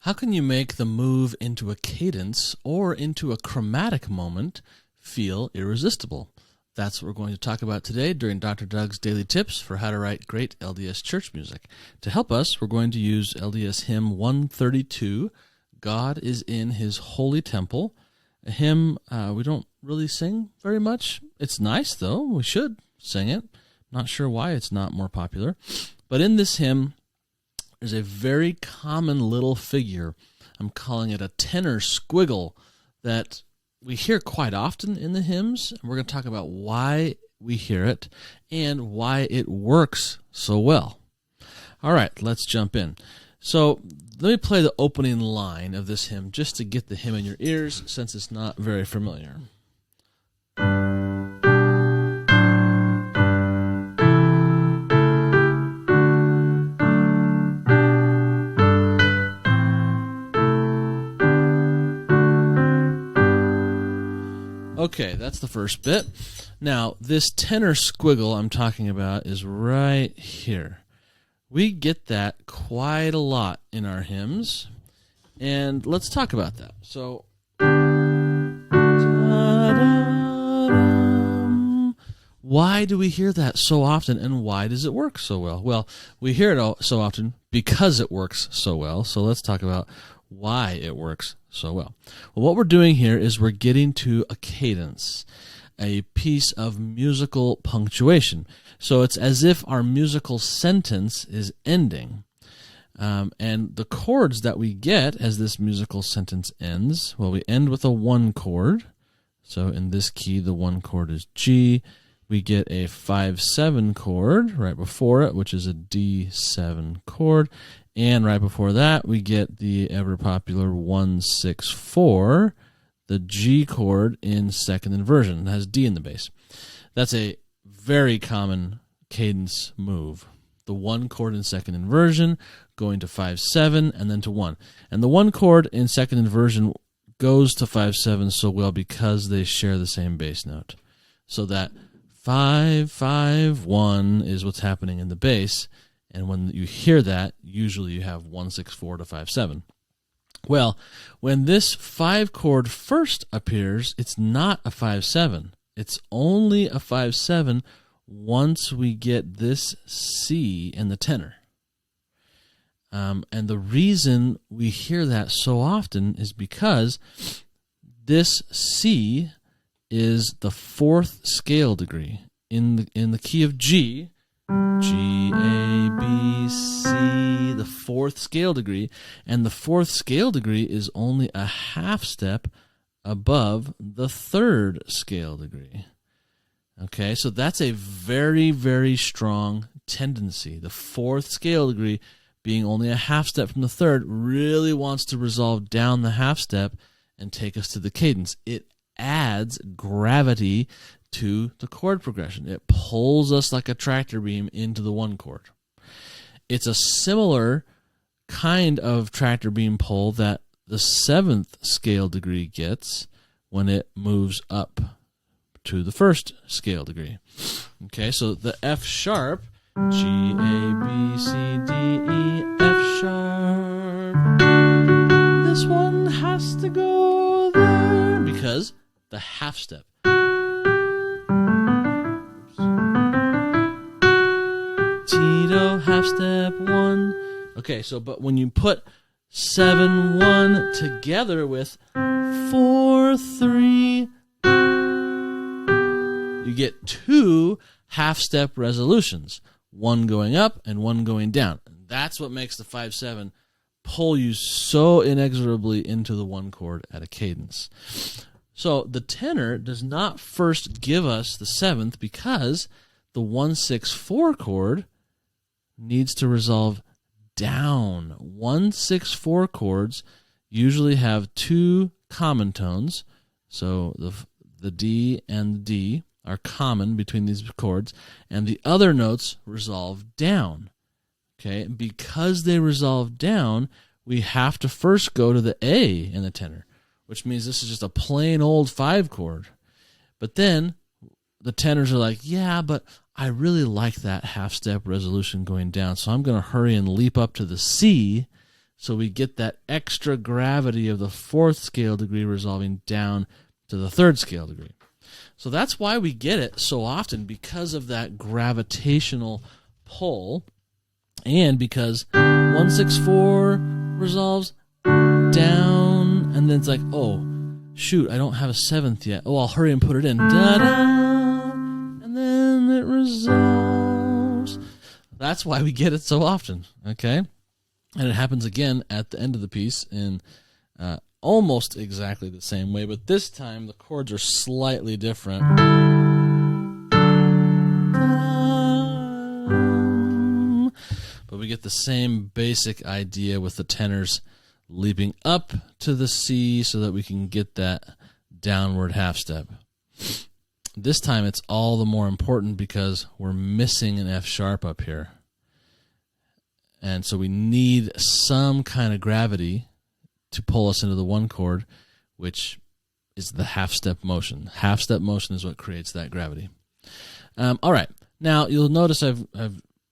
How can you make the move into a cadence or into a chromatic moment feel irresistible? That's what we're going to talk about today during Dr. Doug's Daily Tips for how to write great LDS church music. To help us, we're going to use LDS Hymn 132, God is in His Holy Temple. A hymn we don't really sing very much. It's nice, though. We should sing it. Not sure why it's not more popular. But in this hymn, there's a very common little figure. I'm calling it a tenor squiggle that we hear quite often in the hymns. And we're going to talk about why we hear it and why it works so well. All right, let's jump in. So let me play the opening line of this hymn just to get the hymn in your ears since it's not very familiar. Okay, that's the first bit. Now, this tenor squiggle I'm talking about is right here. We get that quite a lot in our hymns, and let's talk about that. So, why do we hear that so often, and why does it work so well? Well, we hear it so often because it works so well, so let's talk about why it works so well. Well, what we're doing here is we're getting to a cadence, a piece of musical punctuation. So it's as if our musical sentence is ending. And the chords that we get as this musical sentence ends, well, we end with a 1 chord. So in this key, the 1 chord is G. We get a 5-7 chord right before it, which is a D7 chord. And right before that, we get the ever-popular 1-6-4, the G chord in second inversion. It has D in the bass. That's a very common cadence move. The 1 chord in second inversion, going to 5-7, and then to 1. And the 1 chord in second inversion goes to 5-7 so well because they share the same bass note. So that 5-5-1 is what's happening in the bass. And when you hear that, usually you have 1-6-4 to 5-7. Well, when this 5 chord first appears, it's not a 5-7. It's only a 5-7 once we get this C in the tenor. And the reason we hear that so often is because this C is the 4th scale degree. In the key of G, G, A, B, C, the 4th scale degree, and the 4th scale degree is only a half step above the 3rd scale degree. Okay, so that's a very, very strong tendency. The 4th scale degree, being only a half step from the 3rd, really wants to resolve down the half step and take us to the cadence. It adds gravity to the chord progression. It pulls us like a tractor beam into the 1 chord. It's a similar kind of tractor beam pull that the 7th scale degree gets when it moves up to the 1st scale degree. Okay, so the F sharp, G, A, B, C, D, E, F sharp. This one has to go there because the half step. Tito, half step 1. Okay, so but when you put 7-1 together with 4-3, you get 2 half step resolutions, 1 going up and 1 going down. And that's what makes the 5-7 pull you so inexorably into the 1 chord at a cadence. So the tenor does not first give us the 7th because the 1-6-4 chord needs to resolve down. 1-6-4 chords usually have 2 common tones. So the D and the D are common between these chords, and the other notes resolve down. Okay, because they resolve down, we have to first go to the A in the tenor, which means this is just a plain old 5 chord. But then the tenors are like, yeah, but I really like that half step resolution going down, so I'm going to hurry and leap up to the C So we get that extra gravity of the 4th scale degree resolving down to the 3rd scale degree. So that's why we get it so often, because of that gravitational pull, and because 164 resolves down, and then it's like, oh, shoot, I don't have a 7th yet. Oh, I'll hurry and put it in. Da-da, and then it resolves. That's why we get it so often, okay? And it happens again at the end of the piece in almost exactly the same way, but this time the chords are slightly different. But we get the same basic idea with the tenors leaping up to the C so that we can get that downward half step. This time it's all the more important because we're missing an F sharp up here. And so we need some kind of gravity to pull us into the 1 chord, which is the half step motion. Half step motion is what creates that gravity. All right. Now you'll notice I've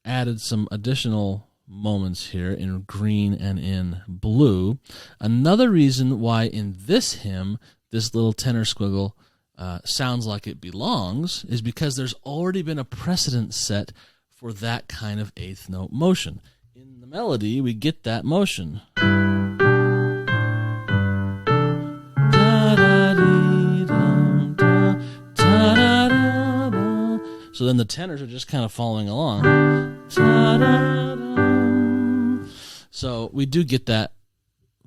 added some additional moments here in green and in blue. Another reason why in this hymn this little tenor squiggle sounds like it belongs is because there's already been a precedent set for that kind of 8th note motion. In the melody, we get that motion. So then the tenors are just kind of following along. So we do get that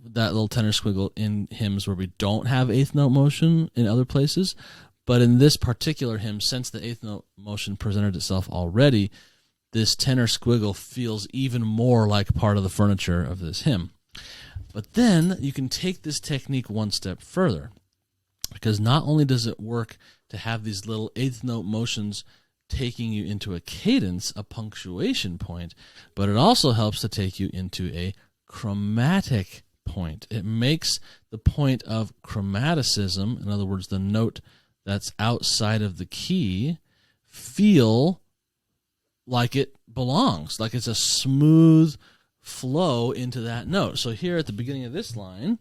little tenor squiggle in hymns where we don't have 8th note motion in other places. But in this particular hymn, since the 8th note motion presented itself already, this tenor squiggle feels even more like part of the furniture of this hymn. But then you can take this technique one step further, because not only does it work to have these little 8th note motions taking you into a cadence, a punctuation point, but it also helps to take you into a chromatic point. It makes the point of chromaticism, in other words, the note that's outside of the key, feel like it belongs, like it's a smooth flow into that note. So here at the beginning of this line,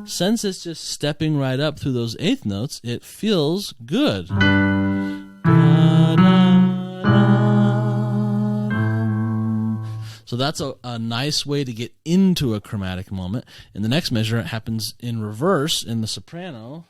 since it's just stepping right up through those 8th notes, it feels good. So that's a nice way to get into a chromatic moment. In the next measure, it happens in reverse in the soprano.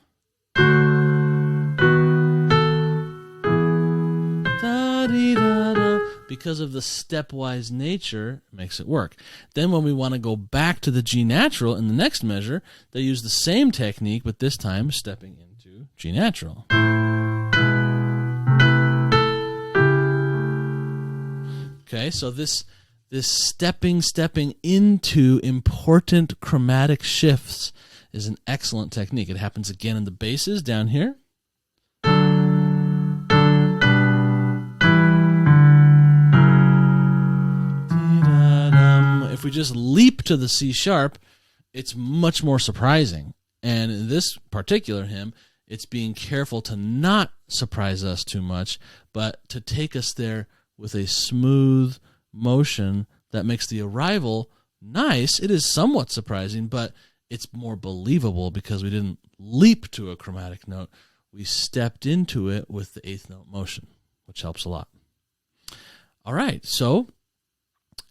Because of the stepwise nature, it makes it work. Then when we want to go back to the G natural in the next measure, they use the same technique, but this time stepping into G natural. Okay, so this stepping into important chromatic shifts is an excellent technique. It happens again in the basses down here. If we just leap to the C sharp, it's much more surprising. And in this particular hymn, it's being careful to not surprise us too much, but to take us there with a smooth motion that makes the arrival nice. It is somewhat surprising, but it's more believable because we didn't leap to a chromatic note. We stepped into it with the 8th note motion, which helps a lot. All right, so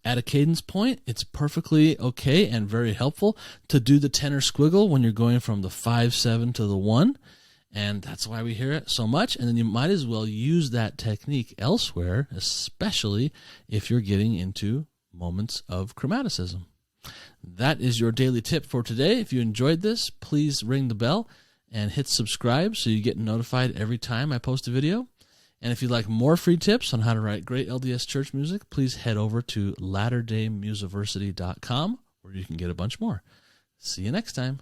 at a cadence point, it's perfectly okay and very helpful to do the tenor squiggle when you're going from the 5/7 to the 1, and that's why we hear it so much. And then you might as well use that technique elsewhere, especially if you're getting into moments of chromaticism. That is your daily tip for today. If you enjoyed this, please ring the bell and hit subscribe so you get notified every time I post a video. And if you'd like more free tips on how to write great LDS church music, please head over to latterdaymusiversity.com where you can get a bunch more. See you next time.